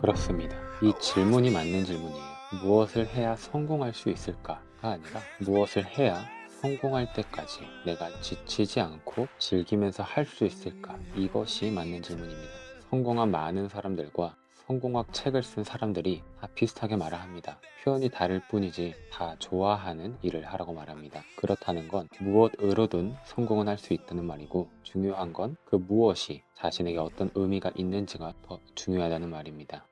그렇습니다. 이 질문이 맞는 질문이에요. 무엇을 해야 성공할 수 있을까가 아니라 무엇을 해야 성공할 때까지 내가 지치지 않고 즐기면서 할 수 있을까? 이것이 맞는 질문입니다. 성공한 많은 사람들과 성공학 책을 쓴 사람들이 다 비슷하게 말을 합니다. 표현이 다를 뿐이지 다 좋아하는 일을 하라고 말합니다. 그렇다는 건 무엇으로든 성공은 할 수 있다는 말이고, 중요한 건 그 무엇이 자신에게 어떤 의미가 있는지가 더 중요하다는 말입니다.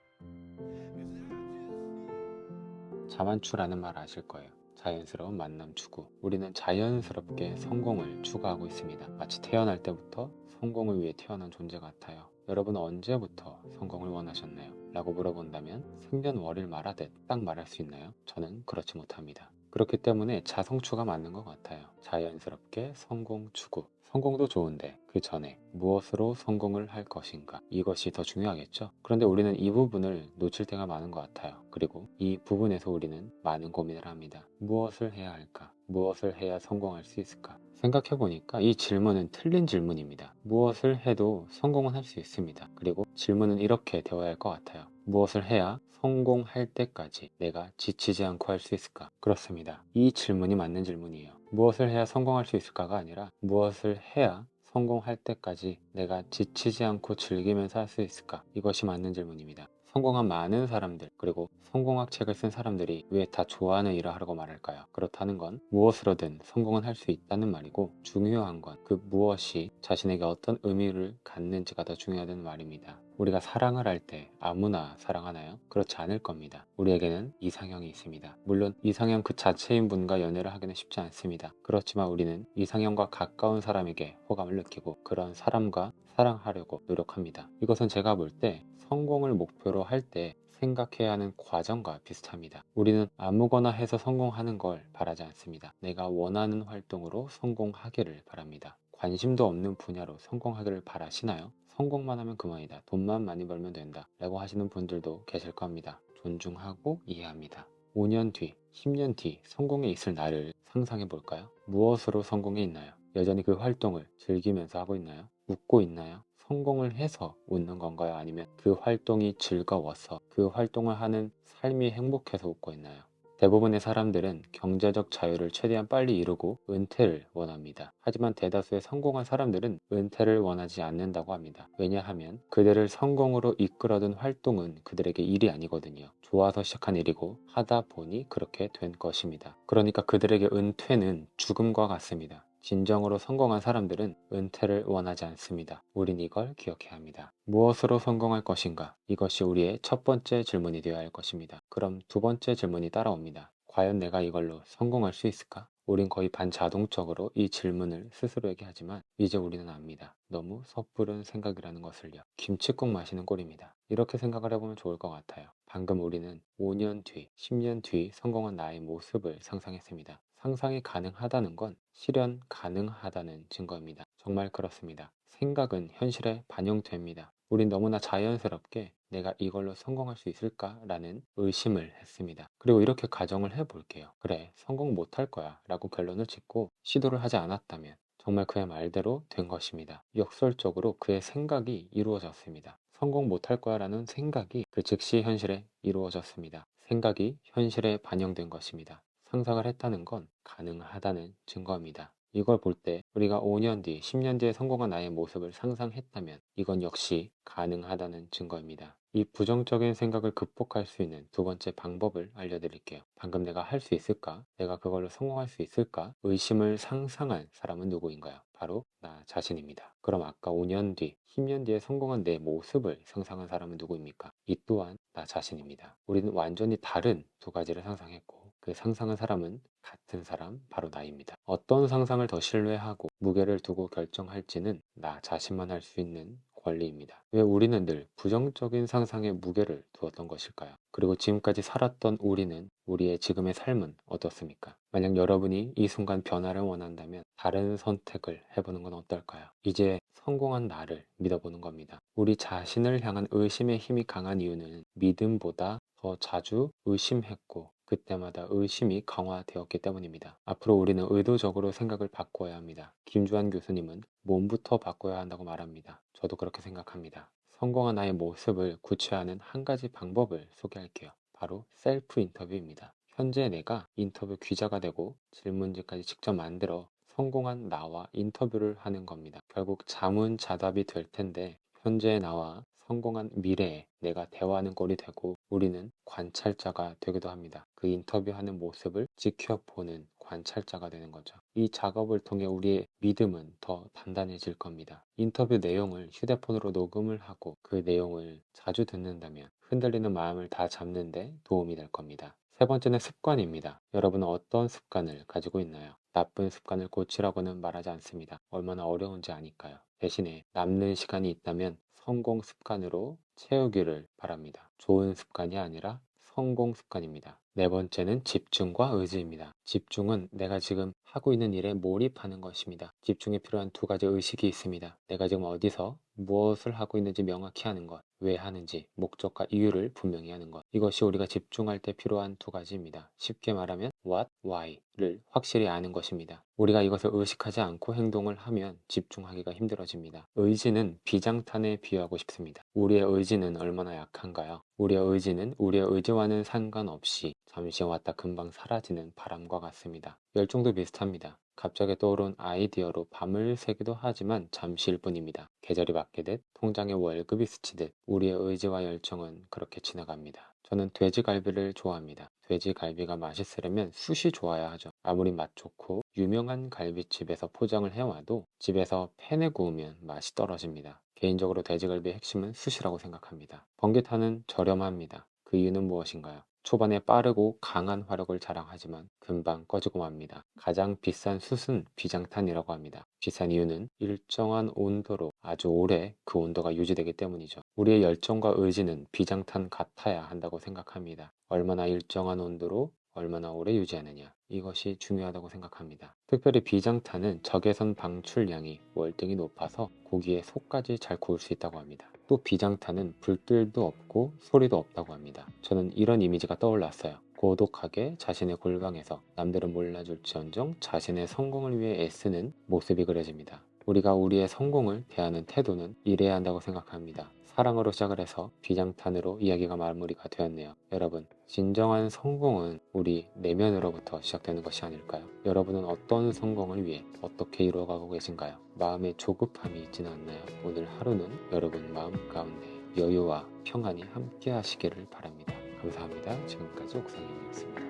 자만추라는 말 아실 거예요. 자연스러운 만남 추구. 우리는 자연스럽게 성공을 추구하고 있습니다. 마치 태어날 때부터 성공을 위해 태어난 존재 같아요. 여러분은 언제부터 성공을 원하셨나요? 라고 물어본다면 생년월일 말하듯 딱 말할 수 있나요? 저는 그렇지 못합니다. 그렇기 때문에 자성추가 맞는 것 같아요. 자연스럽게 성공 추구. 성공도 좋은데 그 전에 무엇으로 성공을 할 것인가, 이것이 더 중요하겠죠. 그런데 우리는 이 부분을 놓칠 때가 많은 것 같아요. 그리고 이 부분에서 우리는 많은 고민을 합니다. 무엇을 해야 할까? 무엇을 해야 성공할 수 있을까? 생각해보니까 이 질문은 틀린 질문입니다. 무엇을 해도 성공은 할 수 있습니다. 그리고 질문은 이렇게 되어야 할 것 같아요. 무엇을 해야 성공할 때까지 내가 지치지 않고 할 수 있을까? 그렇습니다. 이 질문이 맞는 질문이에요. 무엇을 해야 성공할 수 있을까가 아니라 무엇을 해야 성공할 때까지 내가 지치지 않고 즐기면서 할 수 있을까? 이것이 맞는 질문입니다. 성공한 많은 사람들, 그리고 성공학 책을 쓴 사람들이 왜 다 좋아하는 일을 하라고 말할까요? 그렇다는 건 무엇으로든 성공은 할 수 있다는 말이고, 중요한 건 그 무엇이 자신에게 어떤 의미를 갖는지가 더 중요하다는 말입니다. 우리가 사랑을 할 때 아무나 사랑하나요? 그렇지 않을 겁니다. 우리에게는 이상형이 있습니다. 물론 이상형 그 자체인 분과 연애를 하기는 쉽지 않습니다. 그렇지만 우리는 이상형과 가까운 사람에게 호감을 느끼고 그런 사람과 사랑하려고 노력합니다. 이것은 제가 볼 때 성공을 목표로 할 때 생각해야 하는 과정과 비슷합니다. 우리는 아무거나 해서 성공하는 걸 바라지 않습니다. 내가 원하는 활동으로 성공하기를 바랍니다. 관심도 없는 분야로 성공하기를 바라시나요? 성공만 하면 그만이다. 돈만 많이 벌면 된다. 라고 하시는 분들도 계실 겁니다. 존중하고 이해합니다. 5년 뒤, 10년 뒤 성공에 있을 나를 상상해 볼까요? 무엇으로 성공해 있나요? 여전히 그 활동을 즐기면서 하고 있나요? 웃고 있나요? 성공을 해서 웃는 건가요? 아니면 그 활동이 즐거워서 그 활동을 하는 삶이 행복해서 웃고 있나요? 대부분의 사람들은 경제적 자유를 최대한 빨리 이루고 은퇴를 원합니다. 하지만 대다수의 성공한 사람들은 은퇴를 원하지 않는다고 합니다. 왜냐하면 그들을 성공으로 이끌어둔 활동은 그들에게 일이 아니거든요. 좋아서 시작한 일이고 하다 보니 그렇게 된 것입니다. 그러니까 그들에게 은퇴는 죽음과 같습니다. 진정으로 성공한 사람들은 은퇴를 원하지 않습니다. 우린 이걸 기억해야 합니다. 무엇으로 성공할 것인가? 이것이 우리의 첫 번째 질문이 되어야 할 것입니다. 그럼 두 번째 질문이 따라옵니다. 과연 내가 이걸로 성공할 수 있을까? 우린 거의 반자동적으로 이 질문을 스스로에게 하지만 이제 우리는 압니다. 너무 섣부른 생각이라는 것을요. 김칫국 마시는 꼴입니다. 이렇게 생각을 해보면 좋을 것 같아요. 방금 우리는 5년 뒤, 10년 뒤 성공한 나의 모습을 상상했습니다. 상상이 가능하다는 건 실현 가능하다는 증거입니다. 정말 그렇습니다. 생각은 현실에 반영됩니다. 우린 너무나 자연스럽게 내가 이걸로 성공할 수 있을까라는 의심을 했습니다. 그리고 이렇게 가정을 해볼게요. 그래, 성공 못할 거야 라고 결론을 짓고 시도를 하지 않았다면 정말 그의 말대로 된 것입니다. 역설적으로 그의 생각이 이루어졌습니다. 성공 못할 거야 라는 생각이 그 즉시 현실에 이루어졌습니다. 생각이 현실에 반영된 것입니다. 상상을 했다는 건 가능하다는 증거입니다. 이걸 볼 때 우리가 5년 뒤, 10년 뒤에 성공한 나의 모습을 상상했다면 이건 역시 가능하다는 증거입니다. 이 부정적인 생각을 극복할 수 있는 두 번째 방법을 알려드릴게요. 방금 내가 할 수 있을까? 내가 그걸로 성공할 수 있을까? 의심을 상상한 사람은 누구인가요? 바로 나 자신입니다. 그럼 아까 5년 뒤, 10년 뒤에 성공한 내 모습을 상상한 사람은 누구입니까? 이 또한 나 자신입니다. 우리는 완전히 다른 두 가지를 상상했고 그 상상한 사람은 같은 사람, 바로 나입니다. 어떤 상상을 더 신뢰하고 무게를 두고 결정할지는 나 자신만 할 수 있는 권리입니다. 왜 우리는 늘 부정적인 상상에 무게를 두었던 것일까요? 그리고 지금까지 살았던 우리는, 우리의 지금의 삶은 어떻습니까? 만약 여러분이 이 순간 변화를 원한다면 다른 선택을 해보는 건 어떨까요? 이제 성공한 나를 믿어보는 겁니다. 우리 자신을 향한 의심의 힘이 강한 이유는 믿음보다 더 자주 의심했고 그때마다 의심이 강화되었기 때문입니다. 앞으로 우리는 의도적으로 생각을 바꿔야 합니다. 김주한 교수님은 몸부터 바꿔야 한다고 말합니다. 저도 그렇게 생각합니다. 성공한 나의 모습을 구체화하는 한 가지 방법을 소개할게요. 바로 셀프 인터뷰입니다. 현재 내가 인터뷰 기자가 되고 질문지까지 직접 만들어 성공한 나와 인터뷰를 하는 겁니다. 결국 자문자답이 될 텐데 현재의 나와 성공한 미래에 내가 대화하는 꼴이 되고 우리는 관찰자가 되기도 합니다. 그 인터뷰하는 모습을 지켜보는 관찰자가 되는 거죠. 이 작업을 통해 우리의 믿음은 더 단단해질 겁니다. 인터뷰 내용을 휴대폰으로 녹음을 하고 그 내용을 자주 듣는다면 흔들리는 마음을 다 잡는데 도움이 될 겁니다. 세 번째는 습관입니다. 여러분은 어떤 습관을 가지고 있나요? 나쁜 습관을 고치라고는 말하지 않습니다. 얼마나 어려운지 아니까요. 대신에 남는 시간이 있다면 성공 습관으로 채우기를 바랍니다. 좋은 습관이 아니라 성공 습관입니다. 네 번째는 집중과 의지입니다. 집중은 내가 지금 하고 있는 일에 몰입하는 것입니다. 집중에 필요한 두 가지 의식이 있습니다. 내가 지금 어디서 무엇을 하고 있는지 명확히 하는 것, 왜 하는지, 목적과 이유를 분명히 하는 것. 이것이 우리가 집중할 때 필요한 두 가지입니다. 쉽게 말하면 what, why를 확실히 아는 것입니다. 우리가 이것을 의식하지 않고 행동을 하면 집중하기가 힘들어집니다. 의지는 비장탄에 비유하고 싶습니다. 우리의 의지는 얼마나 약한가요? 우리의 의지는 우리의 의지와는 상관없이 잠시 왔다 금방 사라지는 바람과 같습니다. 열정도 비슷합니다. 갑자기 떠오른 아이디어로 밤을 새기도 하지만 잠시일 뿐입니다. 계절이 바뀌듯 통장에 월급이 스치듯 우리의 의지와 열정은 그렇게 지나갑니다. 저는 돼지갈비를 좋아합니다. 돼지갈비가 맛있으려면 숯이 좋아야 하죠. 아무리 맛 좋고 유명한 갈비집에서 포장을 해와도 집에서 팬에 구우면 맛이 떨어집니다. 개인적으로 돼지갈비의 핵심은 숯이라고 생각합니다. 번개탄은 저렴합니다. 그 이유는 무엇인가요? 초반에 빠르고 강한 화력을 자랑하지만 금방 꺼지고 맙니다. 가장 비싼 숯은 비장탄이라고 합니다. 비싼 이유는 일정한 온도로 아주 오래 그 온도가 유지되기 때문이죠. 우리의 열정과 의지는 비장탄 같아야 한다고 생각합니다. 얼마나 일정한 온도로 얼마나 오래 유지하느냐, 이것이 중요하다고 생각합니다. 특별히 비장탄은 적외선 방출량이 월등히 높아서 고기에 속까지 잘 구울 수 있다고 합니다. 또 비장탄은 불길도 없고 소리도 없다고 합니다. 저는 이런 이미지가 떠올랐어요. 고독하게 자신의 골방에서 남들은 몰라줄지언정 자신의 성공을 위해 애쓰는 모습이 그려집니다. 우리가 우리의 성공을 대하는 태도는 이래야 한다고 생각합니다. 사랑으로 시작을 해서 비장탄으로 이야기가 마무리가 되었네요. 여러분, 진정한 성공은 우리 내면으로부터 시작되는 것이 아닐까요? 여러분은 어떤 성공을 위해 어떻게 이루어가고 계신가요? 마음에 조급함이 있지는 않나요? 오늘 하루는 여러분 마음 가운데 여유와 평안이 함께 하시기를 바랍니다. 감사합니다. 지금까지 옥상님이었습니다.